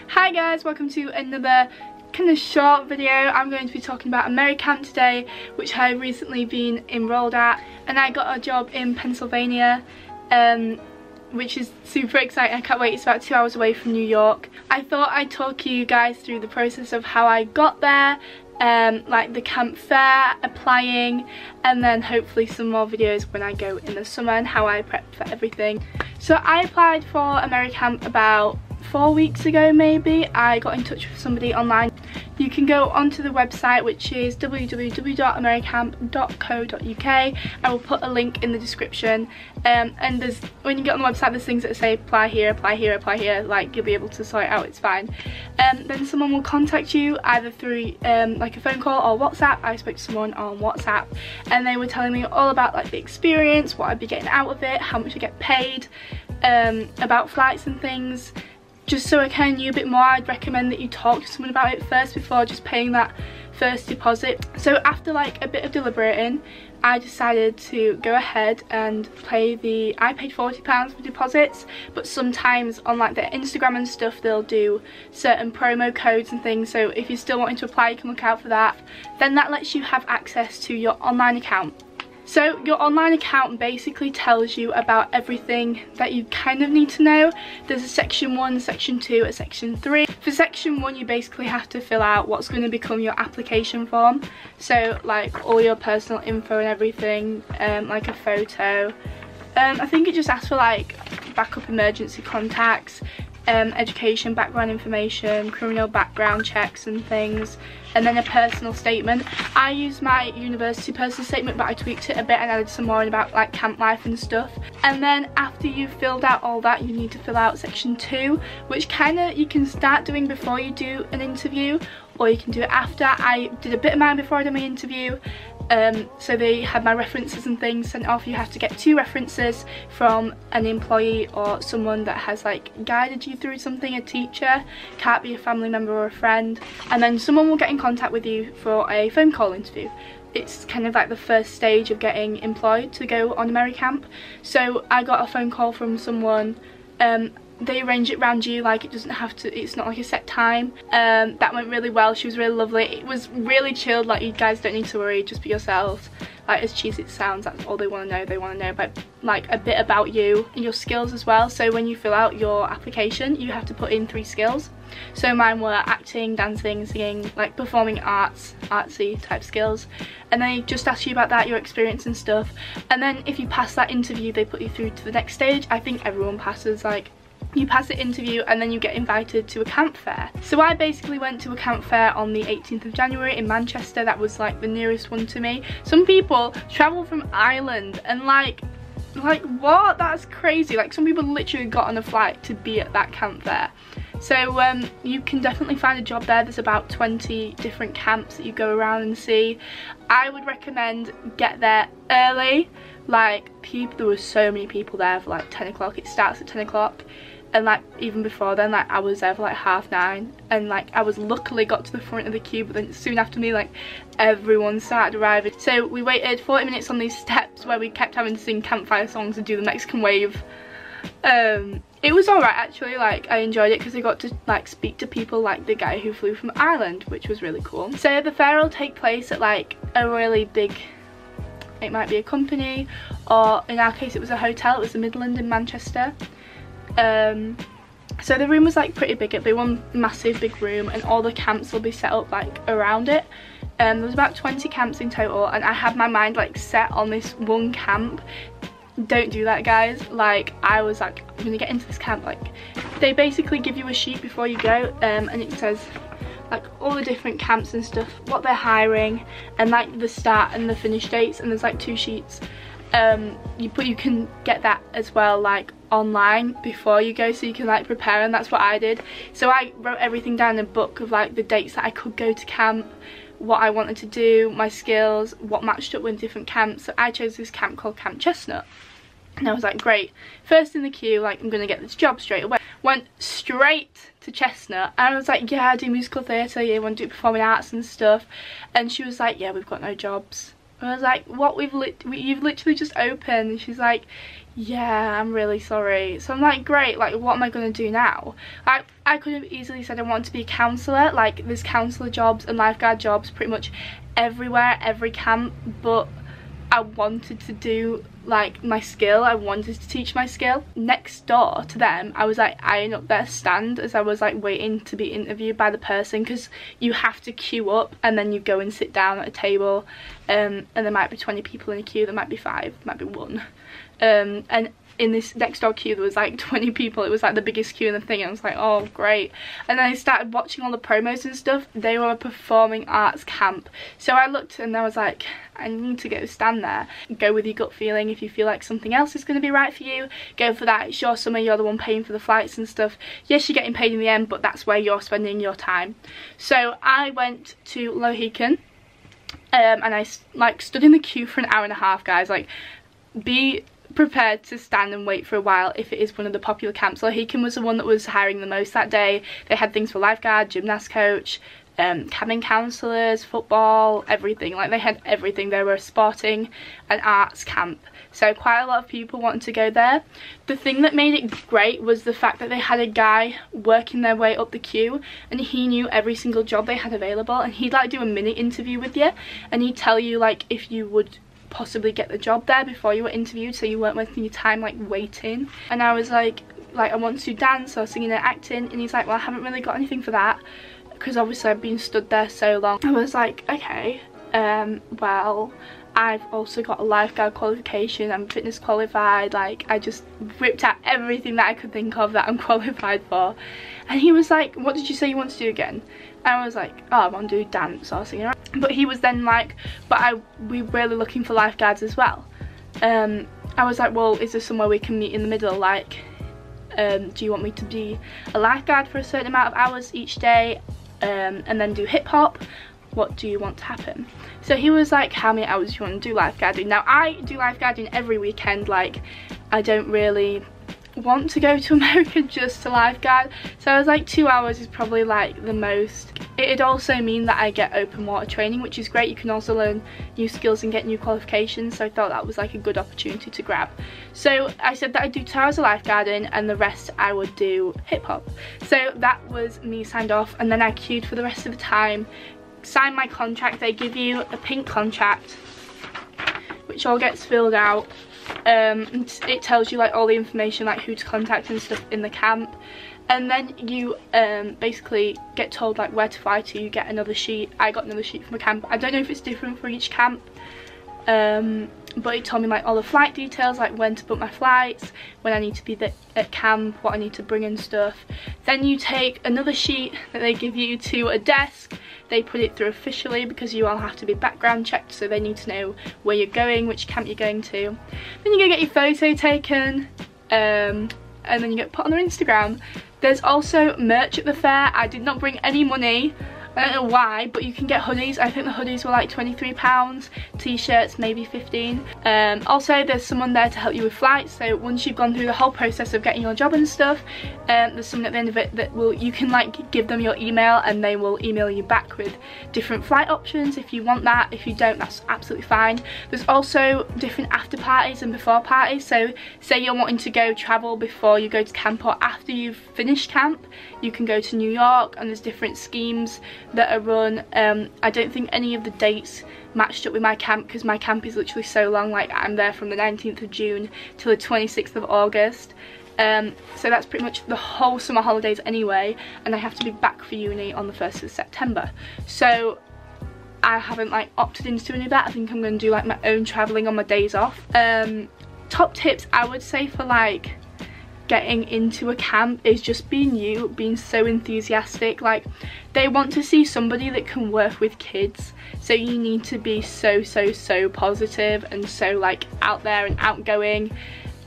Hi guys, welcome to another kind of short video. I'm going to be talking about AmeriCamp today, which I've recently been enrolled at, and I got a job in Pennsylvania, which is super exciting. I can't wait. It's about 2 hours away from New York. I thought I'd talk you guys through the process of how I got there, like the camp fair, applying, and then hopefully some more videos when I go in the summer and how I prep for everything. So I applied for AmeriCamp about 4 weeks ago maybe. I got in touch with somebody online. You can go onto the website, which is www.americamp.co.uk. I will put a link in the description, and there's, when you get on the website, there's things that say apply here, apply here, apply here. Like, you'll be able to sort it out, it's fine. Then someone will contact you either through like a phone call or WhatsApp. I spoke to someone on WhatsApp and they were telling me all about like the experience, what I'd be getting out of it, how much I get paid, about flights and things. Just so I kind of knew a bit more, I'd recommend that you talk to someone about it first before just paying that first deposit. So after like a bit of deliberating, I decided to go ahead and I paid £40 for deposits, but sometimes on like their Instagram and stuff they'll do certain promo codes and things, so if you're still wanting to apply you can look out for that. Then that lets you have access to your online account. So your online account basically tells you about everything that you kind of need to know. There's a section 1, section 2, a section 3. For section 1 you basically have to fill out what's going to become your application form. So like all your personal info and everything, like a photo. I think it just asks for like backup emergency contacts, education, background information, criminal background checks and things, and then a personal statement. I used my university personal statement, but I tweaked it a bit and added some more in about like camp life and stuff. And then after you've filled out all that, you need to fill out section 2, which kind of you can start doing before you do an interview, or you can do it after. I did a bit of mine before I did my interview. So they had my references and things sent off. You have to get 2 references from an employee or someone that has like guided you through something, a teacher, can't be a family member or a friend, and then someone will get in contact with you for a phone call interview. It's kind of like the first stage of getting employed to go on AmeriCamp. So I got a phone call from someone. They arrange it around you, like it doesn't have to, it's not like a set time. That went really well. She was really lovely. It was really chilled, like you guys don't need to worry, just be yourselves. Like, as cheesy as it sounds, that's all they want to know. They want to know about like a bit about you and your skills as well. So when you fill out your application you have to put in 3 skills. So mine were acting, dancing, singing, like performing arts, artsy type skills. And they just ask you about that, your experience and stuff. And then if you pass that interview they put you through to the next stage. I think everyone passes, like you pass the interview and then you get invited to a camp fair. So I basically went to a camp fair on the 18th of January in Manchester. That was like the nearest one to me. Some people travel from Ireland and like what? That's crazy. Like some people literally got on a flight to be at that camp fair. So you can definitely find a job there. There's about 20 different camps that you go around and see. I would recommend get there early. Like there were so many people there for like 10 o'clock. It starts at 10 o'clock. And like even before then, like I was there for like 9:30, and like I was luckily got to the front of the queue, but then soon after me like everyone started arriving. So we waited 40 minutes on these steps where we kept having to sing campfire songs and do the Mexican wave. It was alright actually, like I enjoyed it because I got to like speak to people like the guy who flew from Ireland, which was really cool. So the fair will take place at like a really big, it might be a company, or in our case it was a hotel. It was the Midland in Manchester. So the room was like pretty big. It'd be one massive big room and all the camps will be set up like around it. There was about 20 camps in total, and I had my mind like set on this one camp. Don't do that guys. Like I was like, I'm gonna get into this camp. Like they basically give you a sheet before you go, and it says like all the different camps and stuff, what they're hiring, and like the start and the finish dates, and there's like 2 sheets. You can get that as well like online before you go, so you can like prepare, and that's what I did. So I wrote everything down in a book of like the dates that I could go to camp, what I wanted to do, my skills, what matched up with different camps. So I chose this camp called Camp Chestnut, and I was like, great, first in the queue, like I'm gonna get this job straight away. Went straight to Chestnut and I was like, yeah, I do musical theatre, yeah, I want to do performing arts and stuff. And she was like, yeah, we've got no jobs. And I was like, what, you've literally just opened? And she's like, yeah, I'm really sorry. So I'm like, great, like what am I going to do now? Like, I could have easily said I want to be a counsellor. Like, there's counsellor jobs and lifeguard jobs pretty much everywhere, every camp, but I wanted to do like my skill. I wanted to teach my skill. Next door to them, I was like eyeing up their stand as I was like waiting to be interviewed by the person, because you have to queue up and then you go and sit down at a table, and there might be 20 people in a queue, there might be 5, might be 1, and in this next door queue there was like 20 people. It was like the biggest queue in the thing, and I was like, oh great. And then I started watching all the promos and stuff. They were a performing arts camp, so I looked and I was like, I need to go stand there. Go with your gut feeling. If you feel like something else is going to be right for you, go for that. It's your summer, you're the one paying for the flights and stuff. Yes, you're getting paid in the end, but that's where you're spending your time. So I went to Lohican, and I like stood in the queue for an hour and a half, guys. Like, be prepared to stand and wait for a while if it is one of the popular camps. Lohican was the one that was hiring the most that day. They had things for lifeguard, gymnast coach, cabin counsellors, football, everything. Like, they had everything. They were a sporting and arts camp, so quite a lot of people wanted to go there. The thing that made it great was the fact that they had a guy working their way up the queue, and he knew every single job they had available, and he'd like do a mini interview with you, and he'd tell you like if you would possibly get the job there before you were interviewed, so you weren't wasting your time like waiting. And I was like I want to dance or singing and acting, and he's like, well, I haven't really got anything for that, because obviously I've been stood there so long. I was like, okay, well, I've also got a lifeguard qualification, I'm fitness qualified. Like, I just ripped out everything that I could think of that I'm qualified for. And he was like, what did you say you want to do again? And I was like, oh, I want to do dance or singing. But he was then like, but we're really looking for lifeguards as well. I was like, well, is there somewhere we can meet in the middle? Like, do you want me to be a lifeguard for a certain amount of hours each day, and then do hip hop? What do you want to happen? So he was like, how many hours do you want to do lifeguarding? Now, I do lifeguarding every weekend. Like, I don't really want to go to America just to lifeguard, so I was like 2 hours is probably like the most. It'd also mean that I get open water training, which is great. You can also learn new skills and get new qualifications, so I thought that was like a good opportunity to grab. So I said that I'd do 2 hours of lifeguarding and the rest I would do hip hop. So that was me signed off, and then I queued for the rest of the time, signed my contract. They give you a pink contract which all gets filled out. It tells you like all the information, like who to contact and stuff in the camp, and then you basically get told like where to fly to. You get another sheet. I got another sheet from a camp. I don't know if it's different for each camp, but it told me like all the flight details, like when to book my flights, when I need to be at camp, what I need to bring and stuff. Then you take another sheet that they give you to a desk. They put it through officially, because you all have to be background checked, so they need to know where you're going, which camp you're going to. Then you go get your photo taken, and then you get put on their Instagram. There's also merch at the fair. I did not bring any money. I don't know why, but you can get hoodies. I think the hoodies were like £23, t-shirts maybe 15. Also, there's someone there to help you with flights, so once you've gone through the whole process of getting your job and stuff, there's someone at the end of it that you can like give them your email, and they will email you back with different flight options if you want that. If you don't, that's absolutely fine. There's also different after parties and before parties, so say you're wanting to go travel before you go to camp or after you've finished camp, you can go to New York, and there's different schemes that are run. I don't think any of the dates matched up with my camp, because my camp is literally so long. Like, I'm there from the 19th of June till the 26th of August, so that's pretty much the whole summer holidays anyway, and I have to be back for uni on the 1st of September. So I haven't like opted into any of that. I think I'm going to do like my own travelling on my days off. Top tips I would say for like getting into a camp is just being you, being so enthusiastic. Like, they want to see somebody that can work with kids, so you need to be so positive and so like out there and outgoing.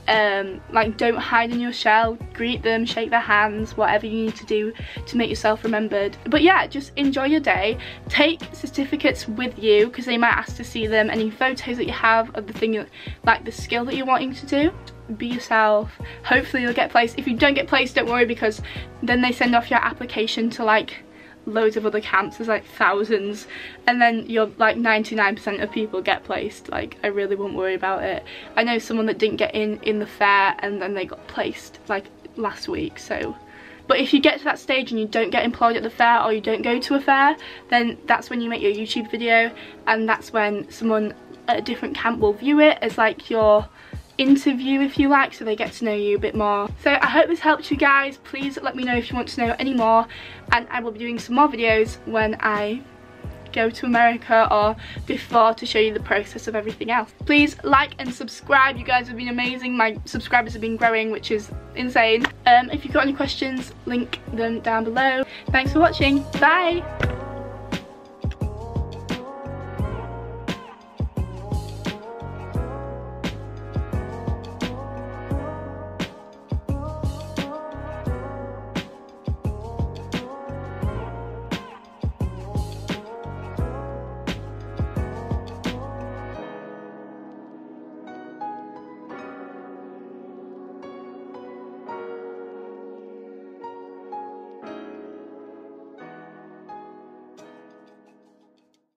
Like, don't hide in your shell, greet them, shake their hands, whatever you need to do to make yourself remembered. But yeah, just enjoy your day. Take certificates with you, because they might ask to see them, any photos that you have of the thing, like the skill that you're wanting to do. Be yourself. Hopefully you'll get placed. If you don't get placed, don't worry, because then they send off your application to like loads of other camps, there's like thousands, and then you're like 99% of people get placed. Like, I really wouldn't worry about it. I know someone that didn't get in the fair and then they got placed like last week. So, but if you get to that stage and you don't get employed at the fair, or you don't go to a fair, then that's when you make your YouTube video, and that's when someone at a different camp will view it as like your interview, if you like, so they get to know you a bit more. So I hope this helped you guys. Please let me know if you want to know any more, and I will be doing some more videos when I go to America or before, to show you the process of everything else. Please like and subscribe. You guys have been amazing. My subscribers have been growing, which is insane. If you've got any questions, link them down below. Thanks for watching. Bye.